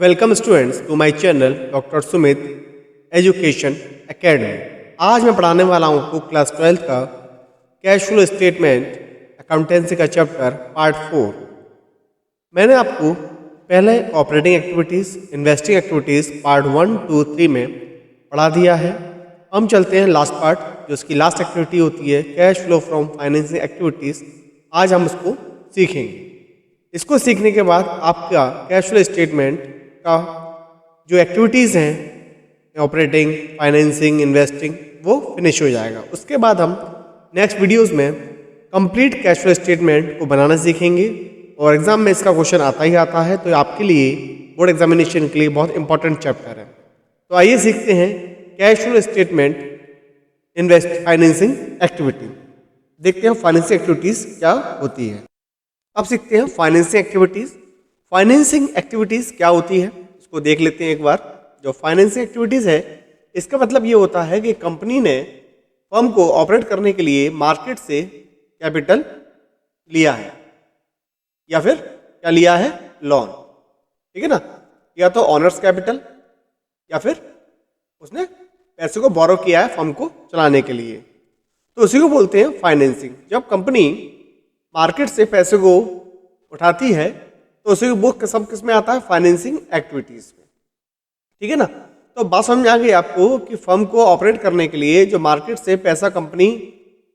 Welcome students to my channel doctor Sumit education academy. आज मैं पढ़ाने वाला हूँ आपको क्लास 12 का कैश फ्लो स्टेटमेंट अकाउंटेंसी का चैप्टर पार्ट 4। मैंने आपको पहले operating activities, investing activities part 1, 2, 3 में पढ़ा दिया है। हम चलते हैं लास्ट पार्ट, जो उसकी लास्ट एक्टिविटी होती है cash flow from financing activities. आज हम उसको सीखेंगे। इसको सीखने के बाद आपका कैश फ्लो स्टेटमेंट का जो एक्टिविटीज़ हैं ऑपरेटिंग, फाइनेंसिंग, इन्वेस्टिंग, वो फिनिश हो जाएगा। उसके बाद हम नेक्स्ट वीडियोस में कंप्लीट कैश फ्लो स्टेटमेंट को बनाना सीखेंगे और एग्जाम में इसका क्वेश्चन आता ही आता है, तो आपके लिए बोर्ड एग्जामिनेशन के लिए बहुत इंपॉर्टेंट चैप्टर है। तो आइए सीखते हैं cash flow statement financing activity. देखते हैं फाइनेंसिंग एक्टिविटीज़ क्या होती है। अब सीखते हैं फाइनेंसिंग एक्टिविटीज़। फाइनेंसिंग एक्टिविटीज़ क्या होती है इसको देख लेते हैं एक बार। जो फाइनेंसिंग एक्टिविटीज़ है इसका मतलब ये होता है कि कंपनी ने फर्म को ऑपरेट करने के लिए मार्केट से कैपिटल लिया है या फिर क्या लिया है, लोन। ठीक है ना, या तो ऑनर्स कैपिटल या फिर उसने पैसे को बोरो किया है फर्म को चलाने के लिए, तो उसी को बोलते हैं फाइनेंसिंग। जब कंपनी मार्केट से पैसे को उठाती है तो उसी वो सब किस में आता है, फाइनेंसिंग एक्टिविटीज में। ठीक है ना, तो बात समझ आ गई आपको कि फर्म को ऑपरेट करने के लिए जो मार्केट से पैसा कंपनी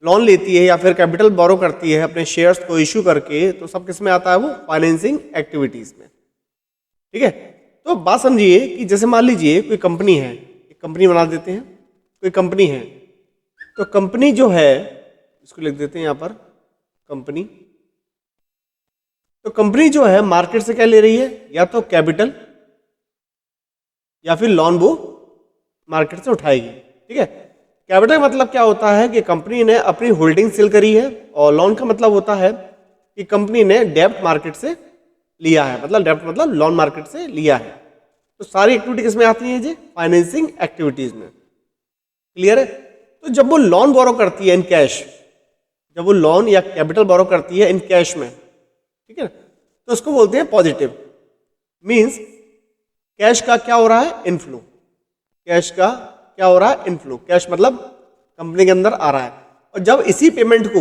लोन लेती है या फिर कैपिटल बोरो करती है अपने शेयर्स को इश्यू करके, तो सब किस में आता है, वो फाइनेंसिंग एक्टिविटीज में। ठीक है, तो बात समझिए कि जैसे मान लीजिए कोई कंपनी है, एक कंपनी बना देते हैं, कोई कंपनी है, तो कंपनी जो है इसको लिख देते हैं यहाँ पर कंपनी। तो कंपनी जो है मार्केट से क्या ले रही है, या तो कैपिटल या फिर लोन वो मार्केट से उठाएगी। ठीक है, कैपिटल का मतलब क्या होता है कि कंपनी ने अपनी होल्डिंग सेल करी है, और लोन का मतलब होता है कि कंपनी ने डेब्ट मार्केट से लिया है, मतलब डेब्ट मतलब लोन मार्केट से लिया है। तो सारी एक्टिविटी किसमें आती है जी, फाइनेंसिंग एक्टिविटीज में। क्लियर है। तो जब वो लोन बोरो करती है इन कैश, जब वो लोन या कैपिटल बोरो करती है इन कैश में, ठीक है, तो उसको बोलते हैं पॉजिटिव। मींस कैश का क्या हो रहा है, इनफ्लो। कैश का क्या हो रहा है, इनफ्लो। कैश मतलब कंपनी के अंदर आ रहा है, और जब इसी पेमेंट को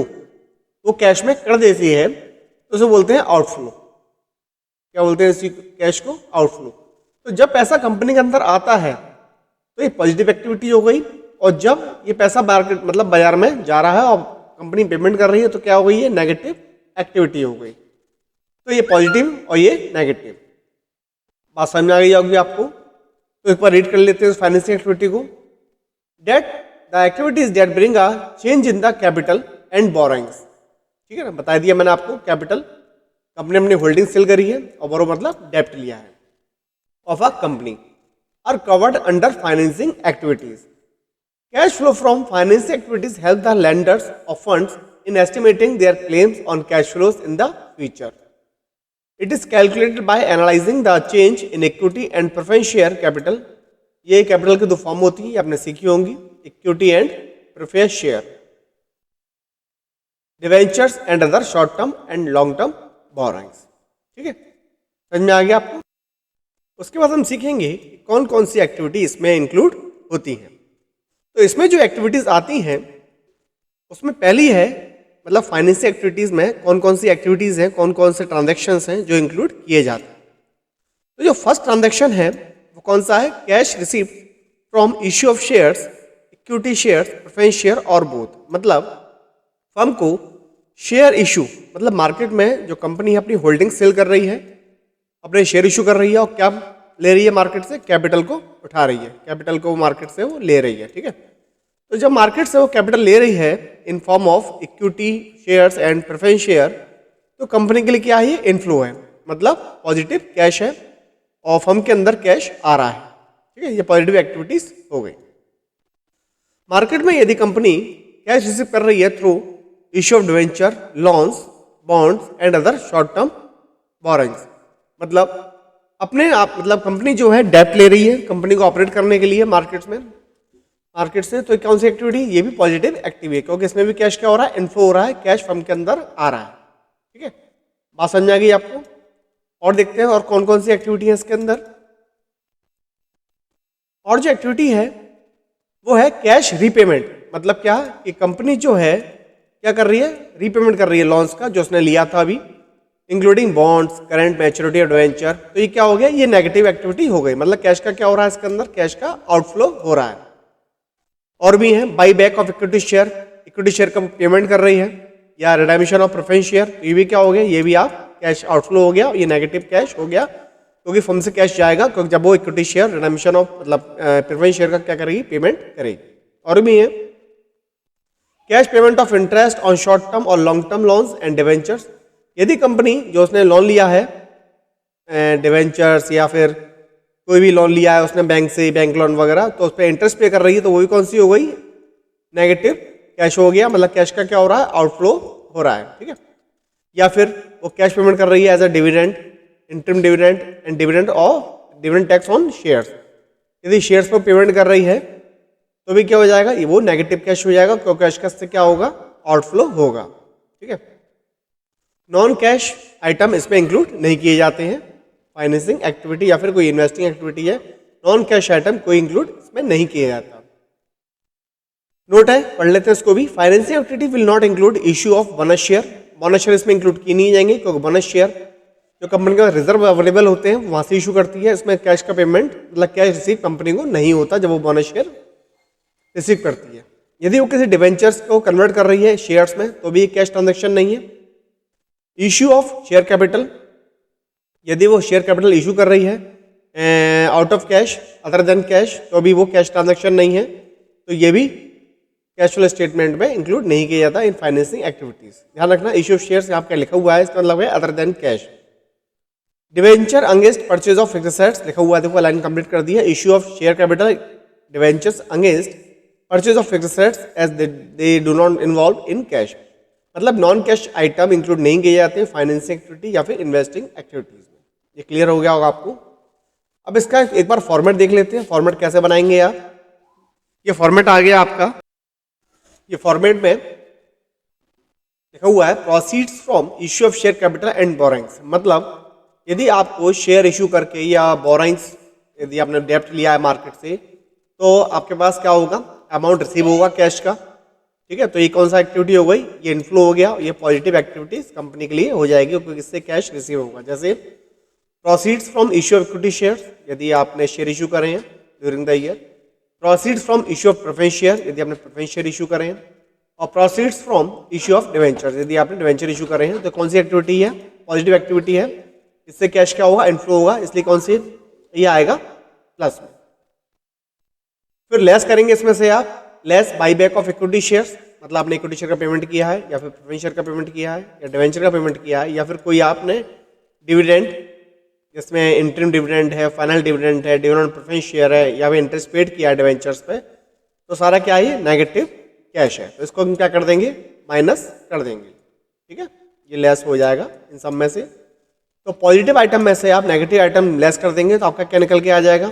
वो कैश में कर देती है तो उसे बोलते हैं आउटफ्लो। क्या बोलते हैं इसी कैश को, आउटफ्लो। तो जब पैसा कंपनी के अंदर आता है तो ये पॉजिटिव एक्टिविटी हो गई, और जब ये पैसा मार्केट मतलब बाजार में जा रहा है और कंपनी पेमेंट कर रही है तो क्या हो गई, ये नेगेटिव एक्टिविटी हो गई। तो ये पॉजिटिव और ये नेगेटिव। बात समझ आ गई होगी आपको। तो एक बार रीड कर लेते हैं फाइनेंसिंग एक्टिविटी को। That the activities that bring a change in the capital and borrowings. ठीक है ना, बता दिया मैंने आपको। कैपिटल कंपनी अपनी होल्डिंग सेल करी है, और बोरो मतलब डेप्ट लिया है of a company, are covered under financing activities. Cash flow from financing activities help the lenders of funds in estimating their claims on cash flows in the future. It is calculated by analyzing the change in equity and preference share capital. ये capital की दो form होती है, आपने सीखी होंगी, equity and preference share, debentures and other short term and long term borrowings. ठीक है, समझ में आ गया आपको। उसके बाद हम सीखेंगे कौन कौन सी एक्टिविटी इसमें इंक्लूड होती हैं। तो इसमें जो एक्टिविटीज आती हैं उसमें पहली है, मतलब फाइनेंसिंग एक्टिविटीज में कौन कौन सी एक्टिविटीज हैं, कौन कौन से ट्रांजैक्शंस हैं जो इंक्लूड किए जाते हैं। तो जो फर्स्ट ट्रांजैक्शन है वो कौन सा है, cash received from issue of shares, equity shares, preference share और बोथ। मतलब फर्म को शेयर इशू, मतलब मार्केट में जो कंपनी है अपनी होल्डिंग सेल कर रही है, अपने शेयर इशू कर रही है, और क्या ले रही है मार्केट से, कैपिटल को उठा रही है, कैपिटल को मार्केट से वो ले रही है। ठीक है, तो जब मार्केट से वो कैपिटल ले रही है in form of equity shares and preference share, तो कंपनी के लिए क्या है, इनफ्लो है, मतलब पॉजिटिव कैश है और फर्म के अंदर कैश आ रहा है। ठीक है, ये पॉजिटिव एक्टिविटीज हो गई। मार्केट में यदि कंपनी कैश रिसीव कर रही है through issue of debenture, loans, bonds and other short term borrowings, मतलब अपने आप, मतलब कंपनी जो है डेप्ट ले रही है कंपनी को ऑपरेट करने के लिए मार्केट से, तो कौन सी एक्टिविटी, ये भी पॉजिटिव एक्टिविटी है, क्योंकि इसमें भी कैश क्या हो रहा है, इन्फ्लो हो रहा है, कैश फर्म के अंदर आ रहा है। ठीक है, बात समझ आ गई आपको। और देखते हैं और कौन कौन सी एक्टिविटी है इसके अंदर। और जो एक्टिविटी है वो है कैश रीपेमेंट। मतलब क्या कि कंपनी जो है क्या कर रही है, रीपेमेंट कर रही है लॉन्स का जो उसने लिया था अभी, including bonds, current maturity adventure. तो ये क्या हो गया, ये नेगेटिव एक्टिविटी हो गई। मतलब कैश का क्या हो रहा है इसके अंदर, कैश का आउटफ्लो हो रहा है। और भी है by back of equity share, equity share का पेमेंट कर रही है, या रिडेमिशन ऑफ प्रेफरेंस शेयर। तो ये भी क्या हो गया, ये भी आप कैश आउटफ्लो हो गया, ये नेगेटिव कैश हो गया क्योंकि फर्म से कैश जाएगा, क्योंकि जब वो इक्विटी शेयर रिडेमिशन ऑफ मतलब प्रेफरेंस शेयर का क्या करेगी, पेमेंट करेगी। और भी है cash payment of interest on short term और long term loans and debentures. यदि कंपनी जो उसने लोन लिया है डिवेंचर्स या फिर कोई भी लोन लिया है उसने बैंक से, बैंक लोन वगैरह, तो उस पर इंटरेस्ट पे कर रही है, तो वो भी कौन सी हो गई, नेगेटिव कैश हो गया। मतलब कैश का क्या हो रहा है, आउटफ्लो हो रहा है। ठीक है, या फिर वो कैश पेमेंट कर रही है as a dividend, interim dividend and dividend और डिविडेंड टैक्स ऑन शेयर्स। यदि शेयर्स पर पेमेंट कर रही है तो भी क्या हो जाएगा, ये वो नेगेटिव कैश हो जाएगा, क्योंकि कैश का से क्या होगा, आउटफ्लो होगा। ठीक है, नॉन कैश आइटम इसमें इंक्लूड नहीं किए जाते हैं। फाइनेंसिंग एक्टिविटी या फिर कोई इन्वेस्टिंग एक्टिविटी है, नॉन कैश आइटम कोई इंक्लूड इसमें नहीं किया जाता। नोट है, पढ़ लेते हैं इसको भी। Financing activity will not include issue of bonus share. Bonus share इसमें इंक्लूड की नहीं जाएंगे, क्योंकि बोनस शेयर जो कंपनी के पास रिजर्व अवेलेबल होते हैं वहां से इशू करती है। इसमें कैश का पेमेंट मतलब कैश रिसीव कंपनी को नहीं होता जब वो बोनस शेयर रिसीव करती है। यदि वो किसी डिवेंचर्स को कन्वर्ट कर रही है शेयर्स में, तो भी कैश ट्रांजैक्शन नहीं है। इश्यू ऑफ शेयर कैपिटल, यदि वो शेयर कैपिटल इशू कर रही है out of cash other than cash, तो भी वो कैश ट्रांजैक्शन नहीं है। तो ये भी कैश फ्लो स्टेटमेंट में इंक्लूड नहीं किया जाता इन फाइनेंसिंग एक्टिविटीज। ध्यान रखना, इश्यू ऑफ शेयर्स यहाँ पे लिखा हुआ है, इसका मतलब है other than cash. Debenture against purchase of fixed assets लिखा हुआ है, देखो लाइन कंप्लीट कर दी है। Issue of share capital debentures against purchase of fixed assets as they do not involve in cash. मतलब नॉन कैश आइटम इंक्लूड नहीं किए जाते फाइनेंसिंग एक्टिविटी या फिर इन्वेस्टिंग एक्टिविटीज में। ये क्लियर हो गया होगा आपको। अब इसका एक बार फॉर्मेट देख लेते हैं, फॉर्मेट कैसे बनाएंगे आप। ये फॉर्मेट आ गया आपका, ये फॉर्मेट में लिखा हुआ है proceeds from issue of share capital and borrowings. मतलब यदि आपको शेयर इशू करके या बोराइंग्स, यदि आपने डेप्ट लिया है मार्केट से, तो आपके पास क्या होगा, अमाउंट रिसीव होगा कैश का। ठीक है, तो ये कौन सा एक्टिविटी हो गई, ये इनफ्लो हो गया। ये पॉजिटिव एक्टिविटीज कंपनी के लिए हो जाएगी क्योंकि इससे कैश रिसीव होगा। जैसे proceeds from issue of equity shares, यदि आपने शेयर इशू करे हैं during the year. Proceeds from issue of preference share, यदि आपने प्रेफरेंस शेयर इशू करे हैं। और proceeds from issue of debenture, यदि आपने डिवेंचर इशू करे हैं। तो कौन सी एक्टिविटी है, पॉजिटिव एक्टिविटी है, इससे कैश क्या होगा, इनफ्लो होगा, इसलिए कौन सी ये आएगा प्लस में। फिर लेस करेंगे इसमें से आप, less by back of equity shares, मतलब आपने इक्विटी शेयर का पेमेंट किया है या फिर प्रेफरेंस शेयर का पेमेंट किया है या डिवेंचर का पेमेंट किया है, या फिर कोई आपने डिविडेंड जिसमें इंटरिम डिविडेंड है, फाइनल डिविडेंड है, डिविडेंड प्रेफरेंस शेयर है, या फिर इंटरेस्ट पेड किया है डिवेंचर्स पे, तो सारा क्या है, नेगेटिव कैश है। तो इसको हम क्या कर देंगे, माइनस कर देंगे। ठीक है, ये लेस हो जाएगा इन सब में से। तो पॉजिटिव आइटम में से आप नेगेटिव आइटम लेस कर देंगे तो आपका क्या निकल के आ जाएगा,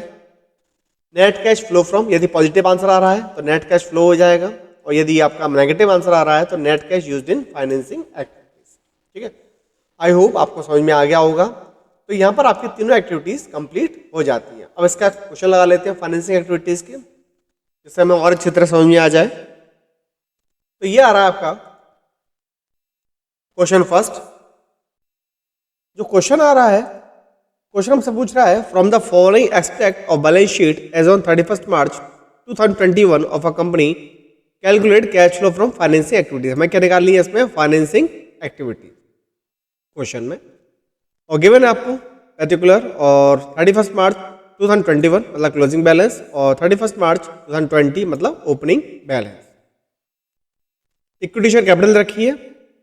नेट कैश फ्लो फ्रॉम। यदि पॉजिटिव आंसर आ रहा है तो नेट कैश फ्लो हो जाएगा, और यदि आपका नेगेटिव आंसर आ रहा है तो net cash used in financing activities. ठीक है, आई होप आपको समझ में आ गया होगा। तो यहाँ पर आपकी तीनों एक्टिविटीज कंप्लीट हो जाती हैं। अब इसका क्वेश्चन लगा लेते हैं फाइनेंसिंग एक्टिविटीज के, जिससे हमें और अच्छी तरह समझ में आ जाए। तो ये आ रहा है आपका क्वेश्चन फर्स्ट। जो क्वेश्चन आ रहा है, क्वेश्चन हमसे पूछ रहा है from the following aspect of balance sheet as on 31 March 2021 of a company calculate cash flow from financing activities. हमें क्या निकालनी है इसमें, फाइनेंसिंग एक्टिविटी क्वेश्चन में, और गिवन है आपको पर्टिकुलर और 31 मार्च 2021 मतलब क्लोजिंग बैलेंस, और 31 मार्च 2020 मतलब opening balance. Equity share capital रखी है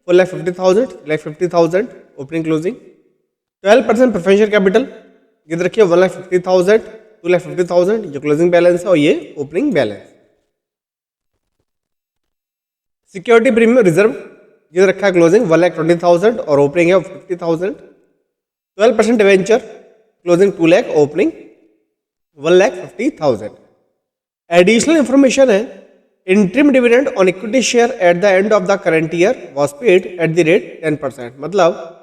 4,50,000 opening closing. 12% preference share capital गिद रखी है 1,50,000 2,50,000 जो क्लोजिंग बैलेंस है, और ये opening balance. Security premium reserve गिद रखा है क्लोजिंग 1,20,000 और ओपनिंग है 50,000। 12% debenture closing 2 lakh, opening 1,50,000। Additional information है, interim dividend on equity share at the end of the current year was paid at the rate 10%। मतलब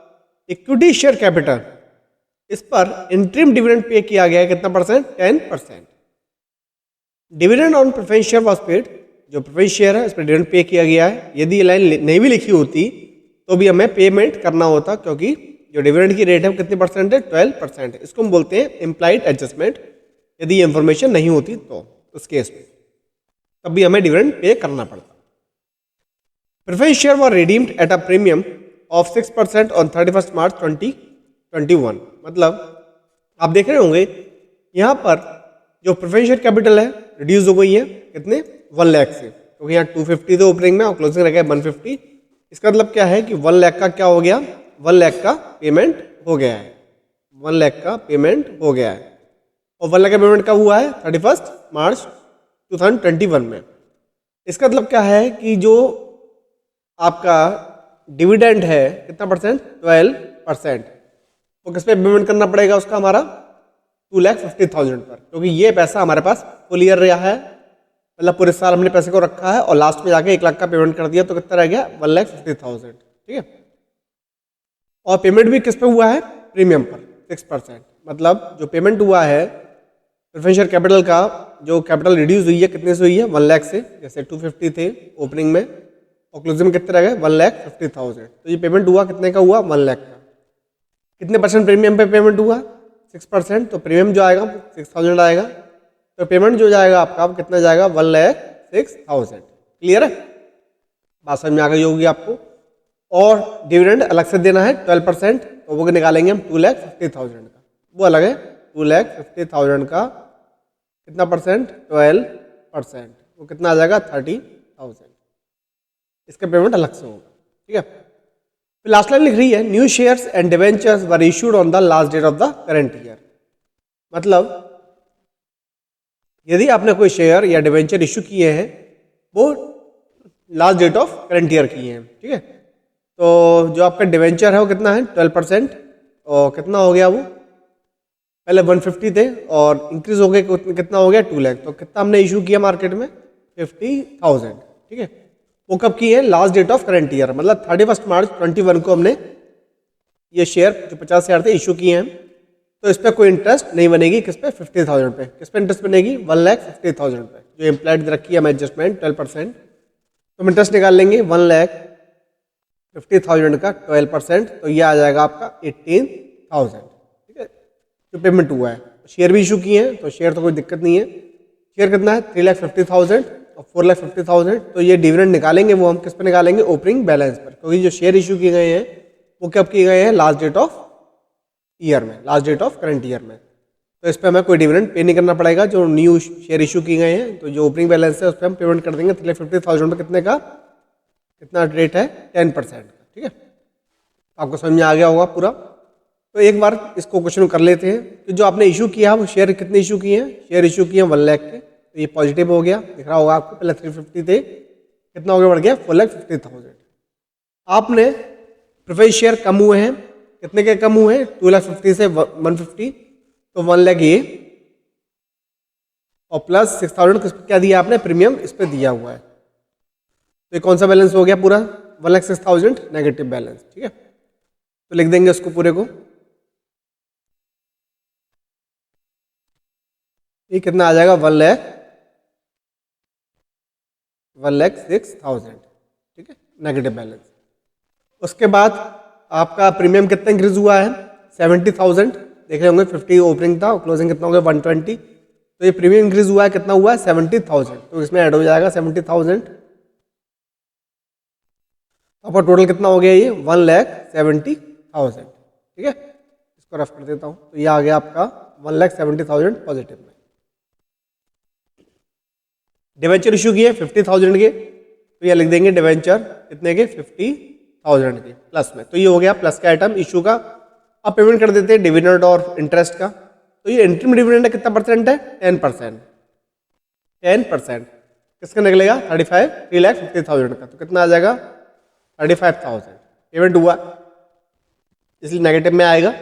इक्विटी शेयर कैपिटल इस पर interim dividend pay किया गया है कितना percent, 10%। Dividend on preference share was paid, जो preference share है इस पर डिविडेंड पे किया गया है। यदि ये लाइन नहीं भी लिखी होती तो भी हमें पेमेंट करना होता, क्योंकि जो डिविडेंड की रेट है वो कितनी परसेंट है, 12%। इसको हम बोलते हैं इम्प्लाइड एडजस्टमेंट। यदि ये इंफॉर्मेशन नहीं होती तो उस केस में तब भी हमें डिविडेंड पे करना पड़ता। Preference share war redeemed at a premium of 6% on 31 March 2021। मतलब आप देख रहे होंगे यहाँ पर जो प्रेफरेंस शेयर कैपिटल है रिड्यूस हो गई है कितने, 1 लाख से, क्योंकि यहाँ 250 थे ओपनिंग में और क्लोजिंग रह गया 150। इसका मतलब क्या है कि 1 लाख का क्या हो गया, 1 लाख का पेमेंट हो गया है, 1 लाख का पेमेंट हो गया है। और 1 लाख का पेमेंट कब हुआ है, 31 मार्च 2021 में। इसका मतलब क्या है कि जो आपका डिविडेंड है कितना परसेंट, 12%, वो किस पे पेमेंट करना पड़ेगा उसका, हमारा 2,50,000 पर, क्योंकि ये पैसा हमारे पास फुल ईयर रहा है, मतलब पूरे साल हमने पैसे को रखा है और लास्ट में जाके 1 लाख का पेमेंट कर दिया तो कितना रह गया, 1,50,000। ठीक है, और पेमेंट भी किस पे हुआ है, प्रीमियम पर 6%। मतलब जो पेमेंट हुआ है प्रेफरेंस शेयर कैपिटल का, जो कैपिटल रिड्यूस हुई है कितने से हुई है, 1 लाख से। जैसे 250 थे ओपनिंग में और क्लोजिंग में कितने रह गए, 1,50,000। तो ये पेमेंट हुआ कितने का हुआ, 1 लाख का। कितने परसेंट प्रीमियम पे पेमेंट हुआ, 6%। तो प्रीमियम जो आएगा 6,000 आएगा, तो पेमेंट जो जाएगा आपका कितना जाएगा, 1,06,000। क्लियर है, बात समझ में आ गई होगी आपको। और डिविडेंड अलग से देना है 12%, तो वो निकालेंगे हम 2,50,000 का, वो अलग है 2,50,000 का कितना परसेंट, 12%, वो कितना आ जाएगा 30,000। इसका पेमेंट अलग से होगा। ठीक है, फिर लास्ट लाइन लिख रही है, new shares and debentures were issued on the last date of the current year. मतलब यदि आपने कोई शेयर या डिवेंचर इशू किए हैं वो last date of current year किए हैं। ठीक है, तो जो आपका डिवेंचर है वो कितना है, 12%, और कितना हो गया, वो पहले 150 थे और इंक्रीज हो गए कितना हो गया, 2 लाख। तो कितना हमने इशू किया मार्केट में, 50,000। ठीक है, वो कब की है, last date of current year, मतलब 31 मार्च 2021 को हमने ये शेयर जो 50,000 थे इशू किए हैं। तो इस पर कोई इंटरेस्ट नहीं बनेगी, किस पे, 50,000 पे। किस पे इंटरेस्ट बनेगी, 1,50,000 पे, जो इम्प्लाइड रखी है हमें एडजस्टमेंट 12%। तो हम इंटरेस्ट निकाल लेंगे 1,50,000 का 12%, तो ये आ जाएगा आपका 18,000। ठीक है, जो पेमेंट हुआ है। शेयर भी इशू किए हैं तो शेयर तो कोई दिक्कत नहीं है। शेयर कितना है, 3,50,000 और 4,50,000। तो ये डिविडेंड निकालेंगे वो हम किस पे निकालेंगे, ओपनिंग बैलेंस पर, क्योंकि जो शेयर इशू किए गए हैं वो कब किए गए हैं, लास्ट डेट ऑफ ईयर में, last date of current year में। तो इस पर हमें कोई डिविडेंड पे नहीं करना पड़ेगा। जो न्यू शेयर इशू किए गए हैं तो जो ओपनिंग बैलेंस है उस पर हम पेमेंट कर देंगे 3,50,000 पे, कितने का, कितना रेट है, 10% का। ठीक है, आपको समझ में आ गया होगा पूरा। तो एक बार इसको क्वेश्चन कर लेते हैं कि जो आपने इशू किया वो शेयर कितने इशू किए हैं, शेयर इशू किए हैं 1 लाख के, तो ये पॉजिटिव हो गया, दिख रहा होगा आपको। पहले 350 थे, कितना हो गया, बढ़ गया 4,50,000। आपने प्रेफरेंस शेयर कम हुए हैं, कितने के कम हुए हैं, 2,50,000 से 150, तो 1 लाख ये, और प्लस 6,000 क्या दिया आपने, प्रीमियम इस पे दिया हुआ है। तो ये कौन सा बैलेंस हो गया पूरा, 1,06,000 नेगेटिव बैलेंस। ठीक है, तो लिख देंगे उसको पूरे को, ये कितना आ जाएगा, 1,06,000। ठीक है, नेगेटिव बैलेंस। उसके बाद आपका प्रीमियम कितना इंक्रीज हुआ है, 70,000। देख रहे होंगे 50 ओपनिंग था और क्लोजिंग कितना हो गया, 120। तो ये प्रीमियम इंक्रीज हुआ है, कितना हुआ है, 70,000। तो इसमें ऐड हो जाएगा 70,000। आपका टोटल कितना हो गया, ये 1,70,000। ठीक है, इसको रफ कर देता हूँ, तो ये आ गया आपका 1,70,000 पॉजिटिव में। डिवेंचर इशू किए 50,000 के, तो ये लिख देंगे डिवेंचर कितने के, 50,000 के प्लस में। तो ये हो गया प्लस का आइटम इशू का। अब पेमेंट कर देते हैं डिविडेंड और इंटरेस्ट का। तो ये इंटरम डिविडेंड है, कितना परसेंट है, 10%। 10% किसका निकलेगा, 3,50,000 का। तो कितना आ जाएगा, 35,000 पेमेंट हुआ, इसलिए नेगेटिव में आएगा।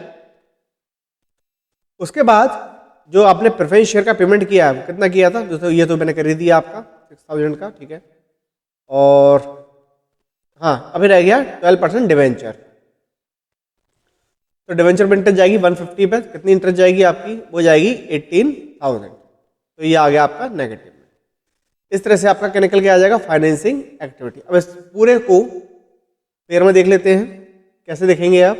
उसके बाद जो आपने प्रेफरेंस शेयर का पेमेंट किया है, कितना किया था, जो ये तो मैंने कर ही दिया आपका 6,000 का। ठीक है, और हाँ अभी रह गया 12% डिवेंचर। तो डिवेंचर में इंटरेस्ट जाएगी 150 पे, कितनी इंटरेस्ट जाएगी आपकी, वो जाएगी 18,000। तो ये आ गया आपका नेगेटिव में। इस तरह से आपका क्या निकल के आ जाएगा, फाइनेंसिंग एक्टिविटी। अब इस पूरे को पेयर में देख लेते हैं, कैसे देखेंगे आप।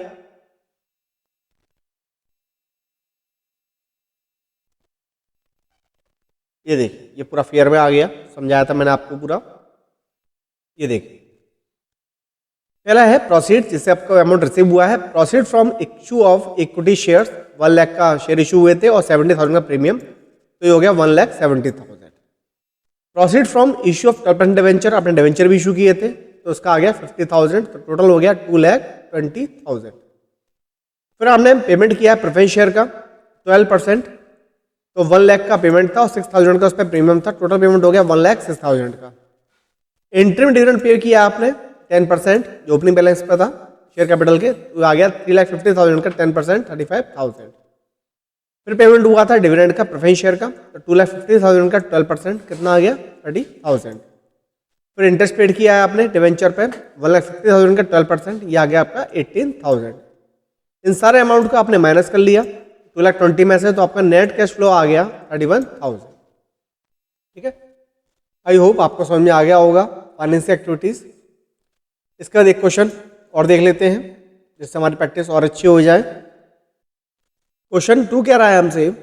ये देखिए, ये पूरा फेयर में आ गया, समझाया था मैंने आपको पूरा। ये देखिए, पहला है प्रोसीड, जिससे आपको अमाउंट रिसीव हुआ है। Proceed from issue of equity shares, 1 lakh का शेयर इशू हुए थे और 70,000 का प्रीमियम, तो ये हो गया 1,70,000। Proceed from issue of 12% debenture, आपने डिवेंचर भी इशू किए थे, तो उसका आ गया 50,000, तो टोटल हो गया 2,20,000। फिर आपने पेमेंट किया है प्रेफरेंस शेयर का 12%, तो 1 लाख का पेमेंट था और 6,000 का उस पर प्रीमियम था, टोटल पेमेंट हो गया 1,06,000 का। इंटरिम डिविडेंड पे किया आपने 10%, जो ओपनिंग बैलेंस पे था शेयर कैपिटल के, तो आ गया 3,50,000 का 10%, 35,000। फिर पेमेंट हुआ था डिविडेंड का प्रेफरेंस शेयर का, तो 2,50,000 का 12%, कितना आ गया 30,000। फिर इंटरेस्ट पेड किया है आपने डिवेंचर पे 1,50,000 का 12%, ये आ गया आपका 18,000। इन सारे अमाउंट को आपने माइनस कर लिया 2,20,000 में से, तो आपका नेट कैश फ्लो आ गया 31,000। ठीक है, आई होप आपको समझ में आ गया होगा फाइनेंशियल एक्टिविटीज। इसका एक क्वेश्चन और देख लेते हैं, जिससे हमारी प्रैक्टिस और अच्छी हो जाए। क्वेश्चन 2 कह रहा है हमसे,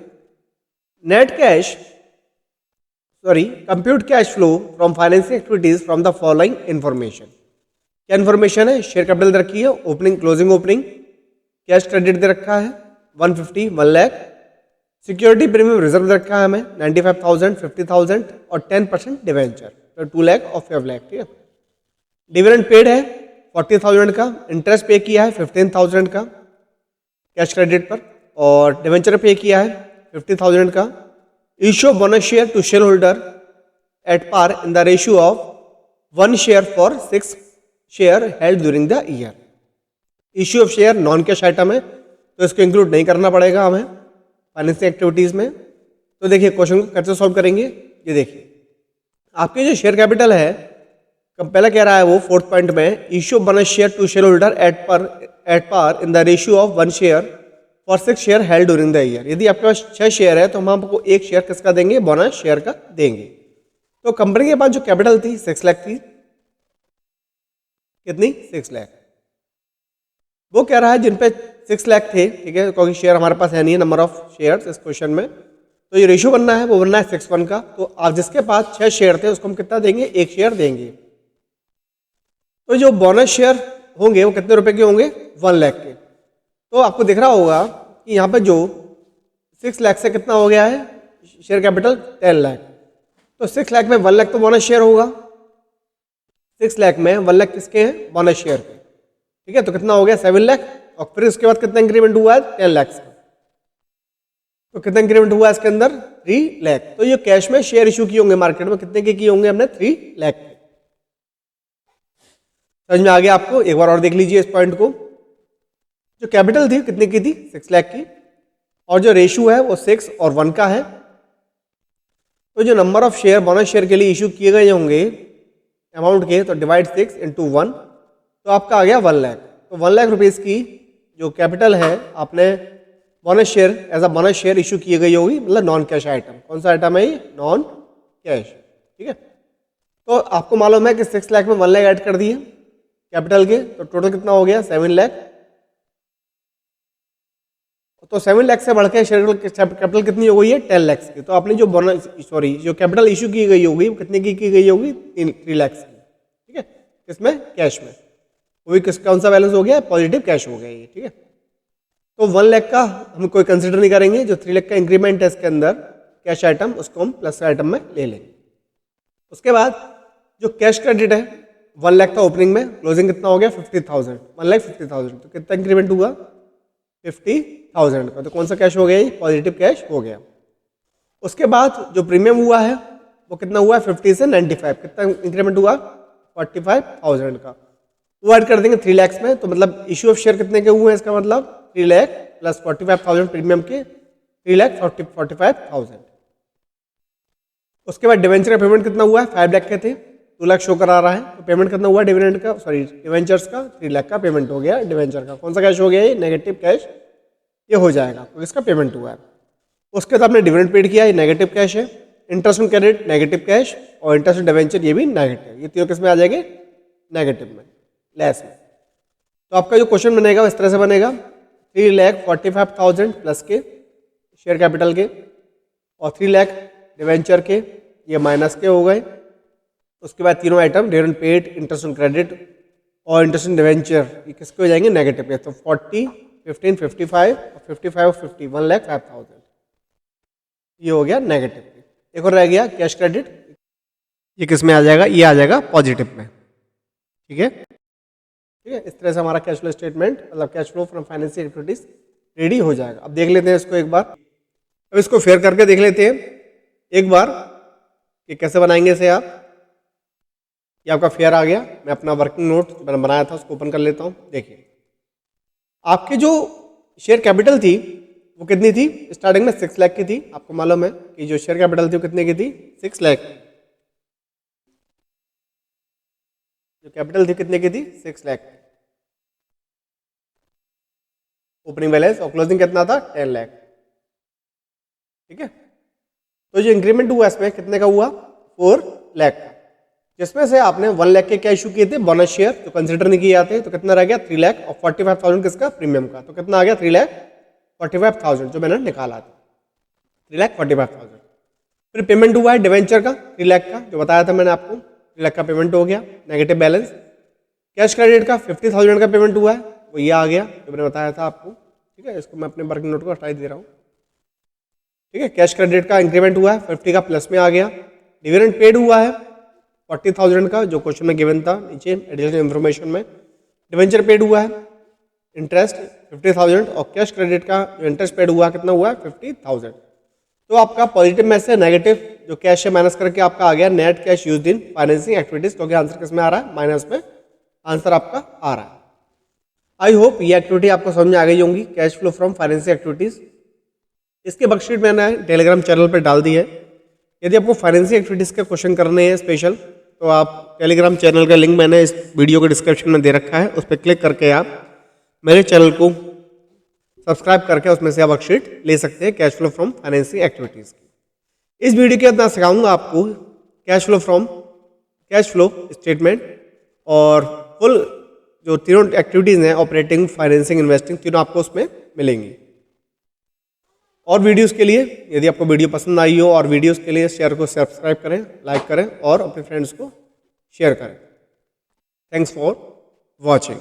net cash compute cash flow from financial activities from the following information. क्या इन्फॉर्मेशन है, शेयर कैपिटल दे रखी है, opening closing opening, cash credit दे रखा है 150 1 लाख, सिक्योरिटी प्रीमियम रिजर्व दे रखा है हमें 95,000 50,000 और 10% डिवेंचर, तो 2 लाख और 5 लाख। ठीक है, डिविडेंड पेड है 40,000 का, इंटरेस्ट पे किया है 15,000 का कैश क्रेडिट पर, और डिवेंचर पे किया है 50,000 का। Issue of bonus share to share holder at par in the ratio of 1 share for 6 share held during the year. Issue of share non cash item है, तो इसको इंक्लूड नहीं करना पड़ेगा हमें फाइनेंशियल एक्टिविटीज में। तो देखिए क्वेश्चन को कैसे सॉल्व करेंगे, ये देखिए आपके जो शेयर कैपिटल है, पहला कह रहा है वो 4th पॉइंट में, issue bonus share to share holder at par in the ratio of 1 share for 6 share held during the year. यदि आपके पास 6 शेयर है तो हम आपको 1 शेयर किसका देंगे, बोनस शेयर का देंगे। तो कंपनी के पास जो कैपिटल थी 6 लाख थी, कितनी 6 लाख। वो कह रहा है जिन पे 6 लाख थे, ठीक है, क्योंकि शेयर हमारे पास है नहीं है नंबर ऑफ शेयर्स इस क्वेश्चन में, तो ये रेशियो बनना है, वो बनना है 6:1 का। तो आप जिसके पास 6 शेयर थे उसको हम कितना देंगे, 1 शेयर देंगे। तो जो बोनस शेयर होंगे वो कितने रुपए के होंगे, 1 लाख के। तो आपको दिख रहा होगा कि यहाँ पे जो 6 लाख से कितना हो गया है शेयर कैपिटल 10 लाख, तो 6 लाख में 1 लाख तो बोनस शेयर होगा, 6 लाख में 1 लाख किसके हैं, बोनस शेयर के। ठीक है, तो कितना हो गया 7 लाख, और फिर उसके बाद कितना इंक्रीमेंट हुआ है 10 लाख का, तो कितना इंक्रीमेंट हुआ है इसके अंदर 3 लाख। तो ये कैश में शेयर इशू किए होंगे मार्केट में, कितने के किए होंगे हमने, 3 लाख के। समझ में आ गया आपको, एक बार और देख लीजिए इस पॉइंट को। जो कैपिटल थी कितने की थी, 6 लाख की, और जो रेशियो है वो 6 और 1 का है। तो जो number of share bonus share के लिए इशू किए गए होंगे अमाउंट के, तो डिवाइड 6 into 1, तो आपका आ गया 1 लाख। तो 1 लाख रुपीज़ की जो कैपिटल है आपने bonus share as a bonus share issue की गई होगी, मतलब नॉन कैश आइटम। कौन सा आइटम है ये, नॉन कैश। ठीक है, तो आपको मालूम है कि 6 लाख में 1 लाख ऐड कर दिए कैपिटल के, तो टोटल कितना हो गया 7 लाख। तो 7 लाख से बढ़ के शेयर कैपिटल कितनी हो गई है, 10 लाख की। तो आपने जो बोनस जो कैपिटल इशू की गई होगी वो कितने की गई होगी, 3 लाख की। ठीक है, किसमें, कैश में। वो भी कौन सा बैलेंस हो गया, पॉजिटिव कैश हो गया ये। ठीक है, तो 1 लाख का हम कोई कंसिडर नहीं करेंगे, जो 3 लाख का इंक्रीमेंट है इसके अंदर कैश आइटम, उसको हम प्लस आइटम में ले लेंगे। उसके बाद जो कैश क्रेडिट है 1 लाख था ओपनिंग में, क्लोजिंग कितना हो गया 50,000, 1,50,000, तो कितना इंक्रीमेंट हुआ 50,000 का। तो कौन सा कैश हो गया, पॉजिटिव कैश हो गया। उसके बाद जो प्रीमियम हुआ है वो कितना हुआ, 50 से 95, कितना इंक्रीमेंट हुआ 45,000 का। वो ऐड कर देंगे 3 लाख में, तो मतलब इश्यू ऑफ शेयर कितने के हुए हैं, इसका मतलब 3 लाख प्लस 45,000 प्रीमियम के 3,45,000। उसके बाद डिवेंचर का पेमेंट कितना हुआ है, 5 लाख के थे, 2 लाख शो करा रहा है, तो पेमेंट कितना हुआ डिविडेंड का, डिवेंचर्स का 3 लाख का पेमेंट हो गया डिवेंचर का। कौन सा कैश हो गया, ये नेगेटिव कैश ये हो जाएगा, तो इसका पेमेंट हुआ है। उसके बाद आपने डिविडेंड पेड किया, ये नेगेटिव कैश है। Interest on credit negative cash और इंटरेस्ट ऑन डिवेंचर ये भी नेगेटिव, ये तीनों किस में आ जाएंगे? नेगेटिव में, लेस में। तो आपका जो क्वेश्चन बनेगा वो इस तरह से बनेगा 3,45,000 प्लस के शेयर कैपिटल के और 3 लाख डिवेंचर के, ये माइनस के हो गए। उसके बाद तीनों item dividend paid, interest on credit और इंटरेस्ट ऑन डिवेंचर ये किसके हो जाएंगे? नेगेटिव के। तो 40, 15, 55 और 55 और 50 1,05,000 ये हो गया नेगेटिव पे। एक और रह गया कैश क्रेडिट, ये किस में आ जाएगा? ये आ जाएगा पॉजिटिव में। ठीक है, ठीक है। इस तरह से हमारा कैश फ्लो स्टेटमेंट मतलब cash flow from financial activities ready हो जाएगा। अब देख लेते हैं इसको एक बार, अब इसको फेयर करके देख लेते हैं एक बार कि कैसे बनाएंगे इसे आप। ये आपका फेयर आ गया। मैं अपना वर्किंग नोट जो मैंने बनाया था उसको ओपन कर लेता हूँ। देखिए आपकी जो शेयर कैपिटल थी वो कितनी थी? स्टार्टिंग में 6 लाख की थी। आपको मालूम है कि जो शेयर कैपिटल थी वो कितने की थी? 6 लाख। जो कैपिटल थी कितने की थी? 6 लाख। ओपनिंग बैलेंस और क्लोजिंग कितना था? 10 लाख। ठीक है, तो जो इंक्रीमेंट हुआ इसमें कितने का हुआ? 4 लाख का, जिसमें से आपने 1 लाख के क्या इशू किए थे? बोनस शेयर जो कंसिडर नहीं किए जाते। तो कितना रह गया? 3 लाख और 45,000 किसका? प्रीमियम का। तो कितना आ गया? 3,45,000 जो मैंने निकाला था, 3,45,000। फिर पेमेंट हुआ है डिवेंचर का 3 लाख का, जो बताया था मैंने आपको। 3 लाख का पेमेंट हो गया, नेगेटिव बैलेंस। कैश क्रेडिट का 50,000 का पेमेंट हुआ है, वो ये आ गया जो मैंने बताया था आपको। ठीक है, इसको मैं अपने वर्किंग नोट को हटा दे रहा हूँ। ठीक है, कैश क्रेडिट का इंक्रीमेंट हुआ है 50 का प्लस में आ गया। डिविडेंड पेड हुआ है 40,000 का, जो क्वेश्चन में गिवन था नीचे एडिशनल इन्फॉर्मेशन में। डिवेंचर पेड हुआ है, इंटरेस्ट 50,000 और कैश क्रेडिट का जो इंटरेस्ट पेड हुआ कितना हुआ है? 50,000। तो आपका पॉजिटिव में से नेगेटिव जो कैश है माइनस करके आपका आ गया net cash used in financing activities, क्योंकि आंसर किस में आ रहा है? माइनस में आंसर आपका आ रहा है। आई होप ये एक्टिविटी आपको समझ में आ गई होंगी, cash flow from financing activities. इसकी वर्कशीट मैंने टेलीग्राम चैनल पर डाल दी है। यदि आपको फाइनेंसिंग एक्टिविटीज़ के क्वेश्चन करने हैं स्पेशल, तो आप टेलीग्राम चैनल का लिंक मैंने इस वीडियो के डिस्क्रिप्शन में दे रखा है, उस पर क्लिक करके आप मेरे चैनल को सब्सक्राइब करके उसमें से आप वर्कशीट ले सकते हैं cash flow from financing activities की। इस वीडियो के अंदर मैं सिखाऊंगा आपको कैश फ्लो स्टेटमेंट और फुल जो तीनों एक्टिविटीज़ हैं ऑपरेटिंग, फाइनेंसिंग, इन्वेस्टिंग, तीनों आपको उसमें मिलेंगी। और वीडियोस के लिए यदि आपको वीडियो पसंद आई हो और वीडियोस के लिए शेयर को सब्सक्राइब करें, लाइक करें और अपने फ्रेंड्स को शेयर करें। Thanks for watching.